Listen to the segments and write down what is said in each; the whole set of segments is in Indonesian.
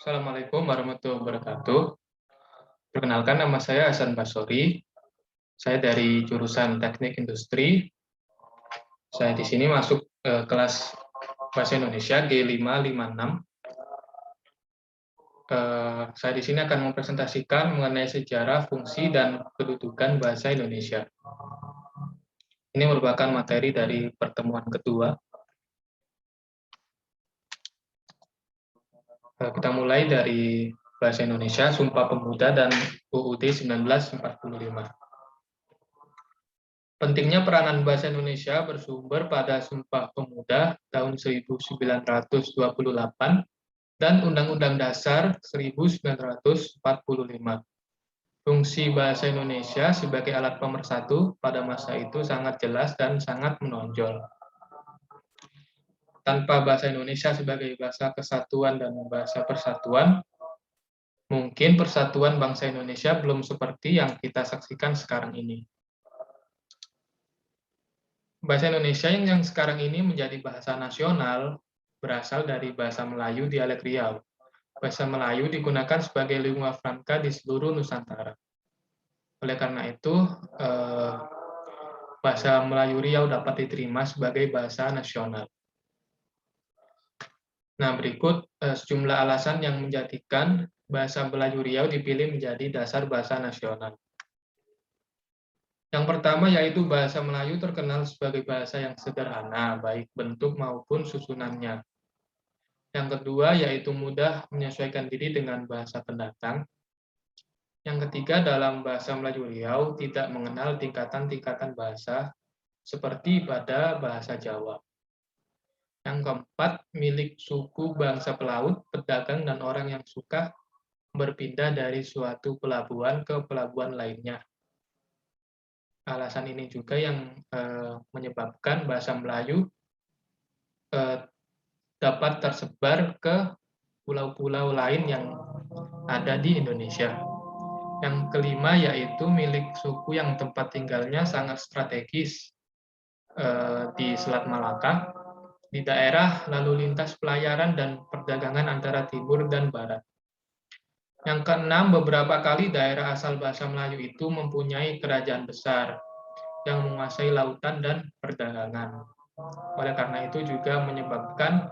Assalamualaikum warahmatullahi wabarakatuh. Perkenalkan, nama saya Hasan Basori. Saya dari jurusan Teknik Industri. Saya di sini masuk kelas Bahasa Indonesia G556. Saya di sini akan mempresentasikan mengenai sejarah, fungsi, dan kedudukan bahasa Indonesia. Ini merupakan materi dari pertemuan kedua. Kita mulai dari Bahasa Indonesia, Sumpah Pemuda, dan UUD 1945. Pentingnya peranan bahasa Indonesia bersumber pada Sumpah Pemuda tahun 1928 dan Undang-Undang Dasar 1945. Fungsi bahasa Indonesia sebagai alat pemersatu pada masa itu sangat jelas dan sangat menonjol. Tanpa bahasa Indonesia sebagai bahasa kesatuan dan bahasa persatuan, mungkin persatuan bangsa Indonesia belum seperti yang kita saksikan sekarang ini. Bahasa Indonesia yang sekarang ini menjadi bahasa nasional berasal dari bahasa Melayu dialek Riau. Bahasa Melayu digunakan sebagai lingua franca di seluruh Nusantara. Oleh karena itu, bahasa Melayu Riau dapat diterima sebagai bahasa nasional. Nah, berikut sejumlah alasan yang menjadikan bahasa Melayu Riau dipilih menjadi dasar bahasa nasional. Yang pertama yaitu bahasa Melayu terkenal sebagai bahasa yang sederhana, baik bentuk maupun susunannya. Yang kedua yaitu mudah menyesuaikan diri dengan bahasa pendatang. Yang ketiga, dalam bahasa Melayu Riau tidak mengenal tingkatan-tingkatan bahasa seperti pada bahasa Jawa. Yang keempat, milik suku bangsa pelaut, pedagang, dan orang yang suka berpindah dari suatu pelabuhan ke pelabuhan lainnya. Alasan ini juga yang menyebabkan bahasa Melayu dapat tersebar ke pulau-pulau lain yang ada di Indonesia. Yang kelima yaitu milik suku yang tempat tinggalnya sangat strategis di Selat Malaka, di daerah lalu lintas pelayaran dan perdagangan antara timur dan barat. Yang keenam, beberapa kali daerah asal bahasa Melayu itu mempunyai kerajaan besar yang menguasai lautan dan perdagangan. Oleh karena itu juga menyebabkan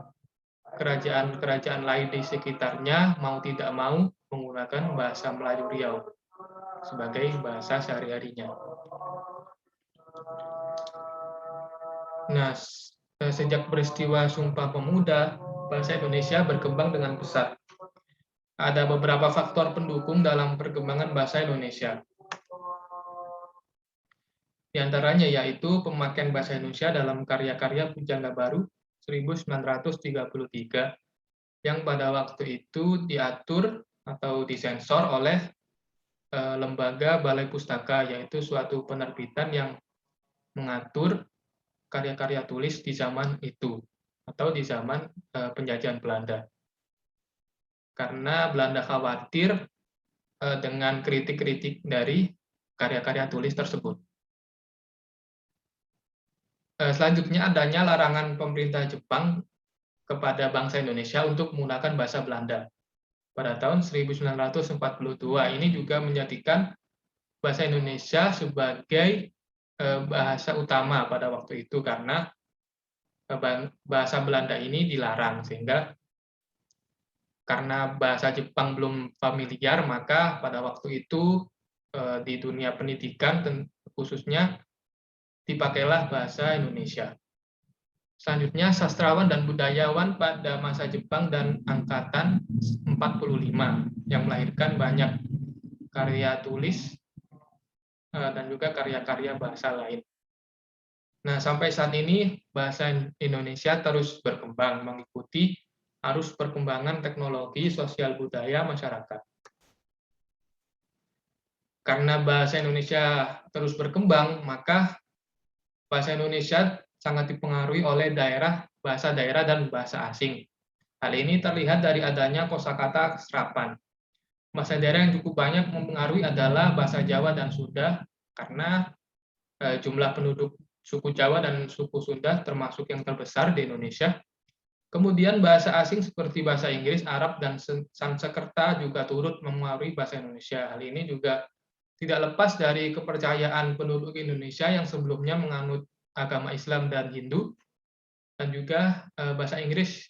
kerajaan-kerajaan lain di sekitarnya mau tidak mau menggunakan bahasa Melayu Riau sebagai bahasa sehari-harinya. Nah, sejak peristiwa Sumpah Pemuda, bahasa Indonesia berkembang dengan pesat. Ada beberapa faktor pendukung dalam perkembangan bahasa Indonesia. Di antaranya yaitu pemakaian bahasa Indonesia dalam karya-karya Pujangga Baru 1933 yang pada waktu itu diatur atau disensor oleh Lembaga Balai Pustaka, yaitu suatu penerbitan yang mengatur karya-karya tulis di zaman itu atau di zaman penjajahan Belanda. Karena Belanda khawatir dengan kritik-kritik dari karya-karya tulis tersebut. Selanjutnya adanya larangan pemerintah Jepang kepada bangsa Indonesia untuk menggunakan bahasa Belanda. Pada tahun 1942 ini juga menjadikan bahasa Indonesia sebagai bahasa utama pada waktu itu karena bahasa Belanda ini dilarang, sehingga karena bahasa Jepang belum familiar, maka pada waktu itu di dunia pendidikan khususnya dipakailah bahasa Indonesia. Selanjutnya, sastrawan dan budayawan pada masa Jepang dan angkatan 45 yang melahirkan banyak karya tulis dan juga karya-karya bahasa lain. Nah, sampai saat ini bahasa Indonesia terus berkembang mengikuti arus perkembangan teknologi sosial budaya masyarakat. Karena bahasa Indonesia terus berkembang, maka bahasa Indonesia sangat dipengaruhi oleh bahasa daerah dan bahasa asing. Hal ini terlihat dari adanya kosakata serapan. Bahasa daerah yang cukup banyak mempengaruhi adalah bahasa Jawa dan Sunda, karena jumlah penduduk suku Jawa dan suku Sunda termasuk yang terbesar di Indonesia. Kemudian bahasa asing seperti bahasa Inggris, Arab, dan Sanskerta juga turut memengaruhi bahasa Indonesia. Hal ini juga tidak lepas dari kepercayaan penduduk Indonesia yang sebelumnya menganut agama Islam dan Hindu, dan juga bahasa Inggris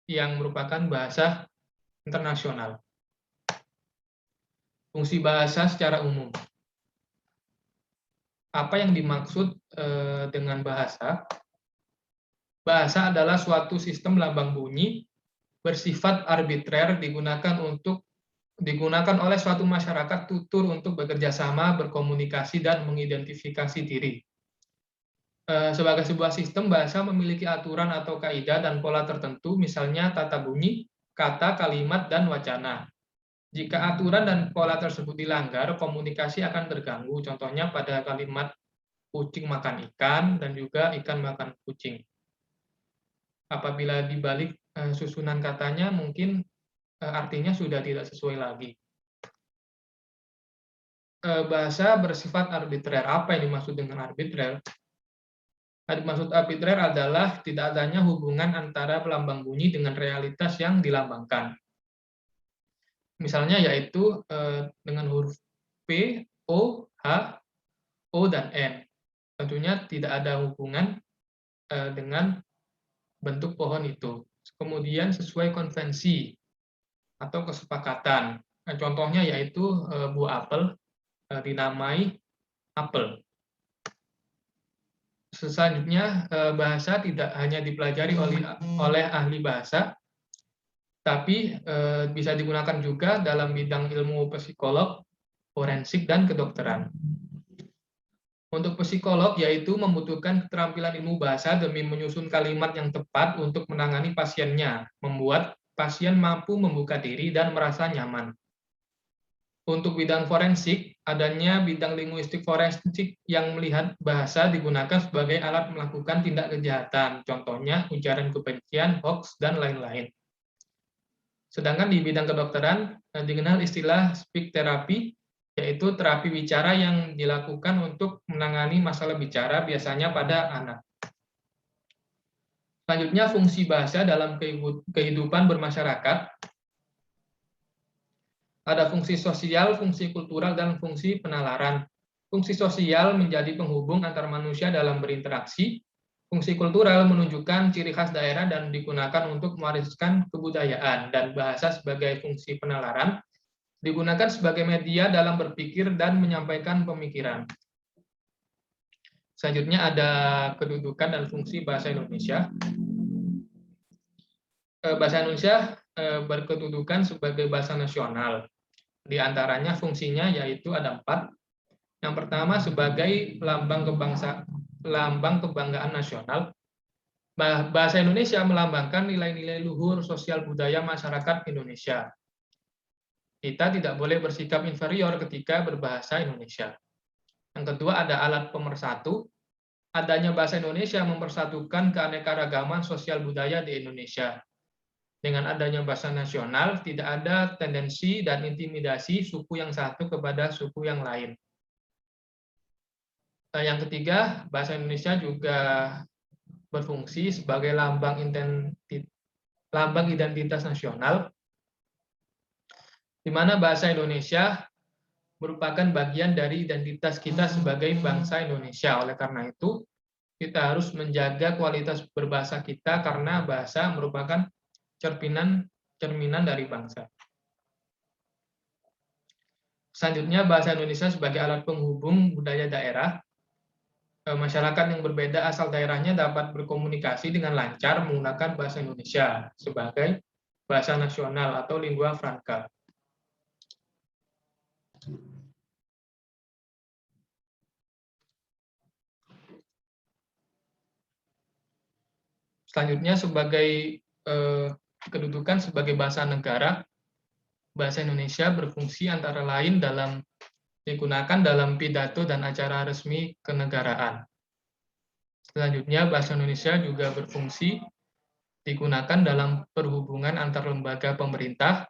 yang merupakan bahasa internasional. Fungsi bahasa secara umum. Apa yang dimaksud dengan bahasa? Bahasa adalah suatu sistem lambang bunyi bersifat arbitrer digunakan oleh suatu masyarakat tutur untuk bekerja sama, berkomunikasi, dan mengidentifikasi diri. Sebagai sebuah sistem, bahasa memiliki aturan atau kaidah dan pola tertentu, misalnya tata bunyi, kata, kalimat, dan wacana. Jika aturan dan pola tersebut dilanggar, komunikasi akan terganggu. Contohnya pada kalimat kucing makan ikan dan juga ikan makan kucing. Apabila dibalik susunan katanya, mungkin artinya sudah tidak sesuai lagi. Bahasa bersifat arbitrer. Apa yang dimaksud dengan arbitrer? Maksud arbitrer adalah tidak adanya hubungan antara pelambang bunyi dengan realitas yang dilambangkan. Misalnya yaitu dengan huruf P, O, H, O, dan N. Tentunya tidak ada hubungan dengan bentuk pohon itu. Kemudian sesuai konvensi atau kesepakatan. Contohnya yaitu buah apel dinamai apel. Selanjutnya, bahasa tidak hanya dipelajari oleh ahli bahasa, tapi bisa digunakan juga dalam bidang ilmu psikolog, forensik, dan kedokteran. Untuk psikolog, yaitu membutuhkan keterampilan ilmu bahasa demi menyusun kalimat yang tepat untuk menangani pasiennya, membuat pasien mampu membuka diri dan merasa nyaman. Untuk bidang forensik, adanya bidang linguistik forensik yang melihat bahasa digunakan sebagai alat melakukan tindak kejahatan, contohnya ujaran kebencian, hoax, dan lain-lain. Sedangkan di bidang kedokteran, dikenal istilah speech therapy, yaitu terapi bicara yang dilakukan untuk menangani masalah bicara, biasanya pada anak. Selanjutnya, fungsi bahasa dalam kehidupan bermasyarakat. Ada fungsi sosial, fungsi kultural, dan fungsi penalaran. Fungsi sosial menjadi penghubung antar manusia dalam berinteraksi. Fungsi kultural menunjukkan ciri khas daerah dan digunakan untuk mewariskan kebudayaan. Dan bahasa sebagai fungsi penalaran digunakan sebagai media dalam berpikir dan menyampaikan pemikiran. Selanjutnya ada kedudukan dan fungsi bahasa Indonesia. Bahasa Indonesia berkedudukan sebagai bahasa nasional. Di antaranya fungsinya yaitu ada 4. Yang pertama sebagai lambang kebanggaan nasional. Bahasa Indonesia melambangkan nilai-nilai luhur sosial budaya masyarakat Indonesia. Kita tidak boleh bersikap inferior ketika berbahasa Indonesia. Yang kedua ada alat pemersatu. Adanya bahasa Indonesia mempersatukan keanekaragaman sosial budaya di Indonesia. Dengan adanya bahasa nasional, tidak ada tendensi dan intimidasi suku yang satu kepada suku yang lain. Yang ketiga, bahasa Indonesia juga berfungsi sebagai lambang identitas nasional, di mana bahasa Indonesia merupakan bagian dari identitas kita sebagai bangsa Indonesia. Oleh karena itu, kita harus menjaga kualitas berbahasa kita karena bahasa merupakan cerminan dari bangsa. Selanjutnya, bahasa Indonesia sebagai alat penghubung budaya daerah. Masyarakat yang berbeda asal daerahnya dapat berkomunikasi dengan lancar menggunakan bahasa Indonesia sebagai bahasa nasional atau lingua franca. Selanjutnya, sebagai kedudukan sebagai bahasa negara, bahasa Indonesia berfungsi antara lain digunakan dalam pidato dan acara resmi kenegaraan. Selanjutnya, bahasa Indonesia juga berfungsi digunakan dalam perhubungan antar lembaga pemerintah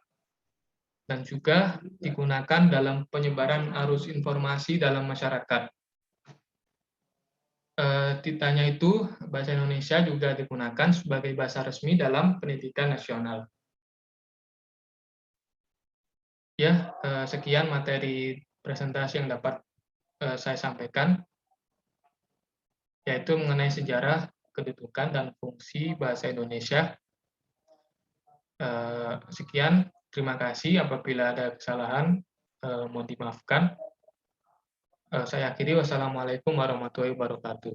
dan juga digunakan dalam penyebaran arus informasi dalam masyarakat. Ditanya itu, bahasa Indonesia juga digunakan sebagai bahasa resmi dalam pendidikan nasional. Ya, sekian materi presentasi yang dapat saya sampaikan, yaitu mengenai sejarah, kedudukan, dan fungsi bahasa Indonesia. Sekian, terima kasih. Apabila ada kesalahan, mohon dimaafkan. Saya akhiri, wassalamualaikum warahmatullahi wabarakatuh.